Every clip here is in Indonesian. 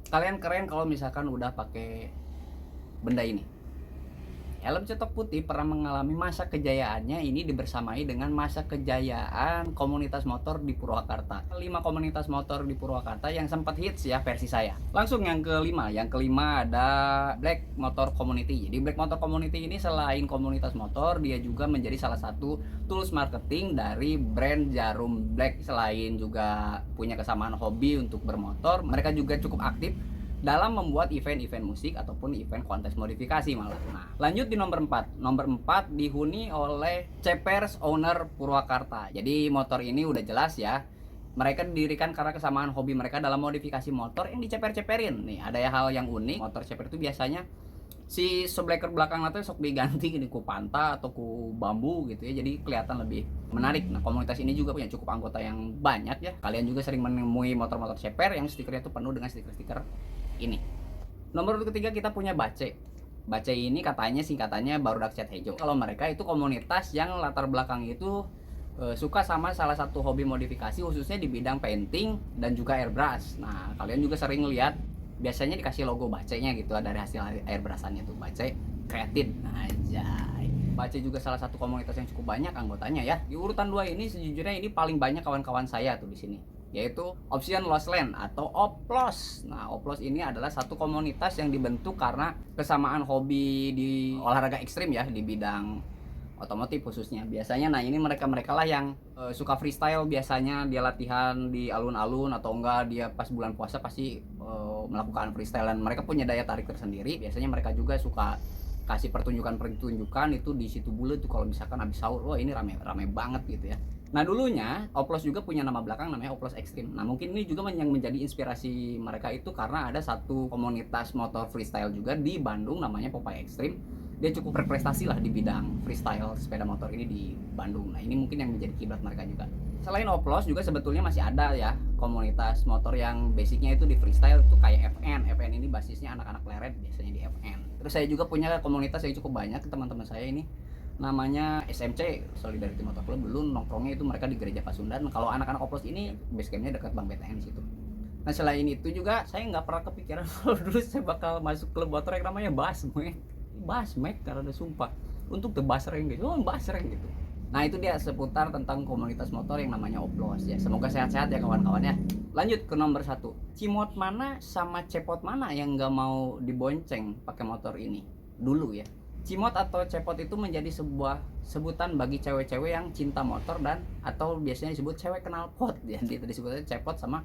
Kalian keren kalau misalkan udah pakai benda ini. Helm cetok putih pernah mengalami masa kejayaannya ini dibersamai dengan masa kejayaan komunitas motor di Purwakarta. 5 komunitas motor di Purwakarta yang sempat hits ya versi saya. Langsung yang kelima. Yang kelima ada Black Motor Community. Jadi Black Motor Community ini selain komunitas motor, dia juga menjadi salah satu tools marketing dari brand Jarum Black. Selain juga punya kesamaan hobi untuk bermotor, mereka juga cukup aktif dalam membuat event-event musik ataupun event kontes modifikasi malah. Nah, lanjut di nomor 4. Nomor 4 dihuni oleh Cepers Owner Purwakarta. Jadi motor ini udah jelas ya. Mereka didirikan karena kesamaan hobi mereka dalam modifikasi motor yang diceper-ceperin. Nih, ada hal yang unik. Motor ceper itu biasanya si subleker belakang atau sok diganti ini ku panta atau ku bambu gitu ya, jadi kelihatan lebih menarik. Nah, komunitas ini juga punya cukup anggota yang banyak ya. Kalian juga sering menemui motor-motor ceper yang stikernya tuh penuh dengan stiker-stiker ini. Nomor ketiga kita punya Bace. Bace ini katanya singkatannya Barudak Cat Hejo. Kalau mereka itu komunitas yang latar belakang itu suka sama salah satu hobi modifikasi khususnya di bidang painting dan juga airbrush. Nah, kalian juga sering lihat biasanya dikasih logo Bace-nya gitu dari hasil airbrushannya tuh, Bace Creative. Anjay. Bace juga salah satu komunitas yang cukup banyak anggotanya ya. Di urutan 2 ini sejujurnya ini paling banyak kawan-kawan saya tuh di sini, yaitu Option Lost Land atau Oplos. Nah, Oplos ini adalah satu komunitas yang dibentuk karena kesamaan hobi di olahraga ekstrim ya, di bidang otomotif khususnya. Biasanya nah ini mereka-mereka lah yang suka freestyle, biasanya dia latihan di alun-alun atau enggak dia pas bulan puasa pasti melakukan freestyle, dan mereka punya daya tarik tersendiri. Biasanya mereka juga suka kasih pertunjukan itu di situ bule tuh kalau misalkan habis sahur. Wah, ini rame banget gitu ya. Nah, dulunya Oplos juga punya nama belakang namanya Oplos Extreme. Nah, mungkin ini juga yang menjadi inspirasi mereka itu karena ada satu komunitas motor freestyle juga di Bandung namanya Popeye Extreme. Dia cukup berprestasi lah di bidang freestyle sepeda motor ini di Bandung. Nah, ini mungkin yang menjadi kiblat mereka juga. Selain Oplos juga sebetulnya masih ada ya komunitas motor yang basicnya itu di freestyle, itu kayak FN. FN ini basisnya anak-anak leret biasanya di FN. Terus saya juga punya komunitas yang cukup banyak, teman-teman saya ini namanya SMC, Solidarity Motor Club. Dulu nongkrongnya itu mereka di Gereja Pasundan. Kalau anak-anak Oplos ini basecampnya dekat Bang BTN situ. Nah, selain itu juga saya nggak pernah kepikiran kalau dulu saya bakal masuk klub motor yang namanya Basmek karena ada sumpah untuk The Basreng gitu. Oh, Basreng gitu. Nah, itu dia seputar tentang komunitas motor yang namanya Oplos ya. Semoga sehat-sehat ya kawan-kawan ya. Lanjut ke nomor 1. Cimot mana sama cepot mana yang nggak mau dibonceng pakai motor ini dulu ya. Cimot atau cepot itu menjadi sebuah sebutan bagi cewek-cewek yang cinta motor dan atau biasanya disebut cewek kenal pot ya. Itu disebutnya cepot sama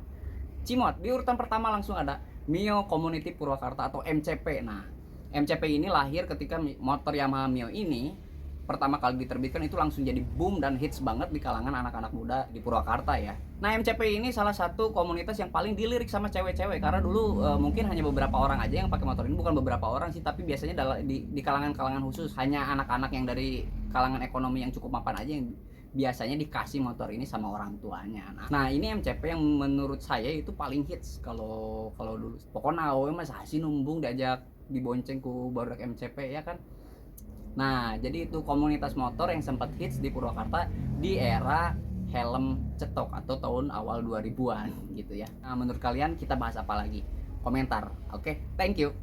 Cimot. Di urutan pertama langsung ada Mio Community Purwakarta atau MCP. Nah, MCP ini lahir ketika motor Yamaha Mio ini pertama kali diterbitkan, itu langsung jadi boom dan hits banget di kalangan anak-anak muda di Purwakarta ya. Nah, MCP ini salah satu komunitas yang paling dilirik sama cewek-cewek karena dulu mungkin hanya beberapa orang aja yang pakai motor ini. Bukan beberapa orang sih, tapi biasanya di kalangan-kalangan khusus, hanya anak-anak yang dari kalangan ekonomi yang cukup mapan aja yang biasanya dikasih motor ini sama orang tuanya. Nah, ini MCP yang menurut saya itu paling hits kalau dulu. Pokoknya awe mas sih numbung diajak dibonceng ku barudak MCP ya kan. Nah, jadi itu komunitas motor yang sempat hits di Purwakarta di era helm cetok atau tahun awal 2000-an gitu ya. Nah, menurut kalian kita bahas apa lagi? Komentar. Oke, thank you.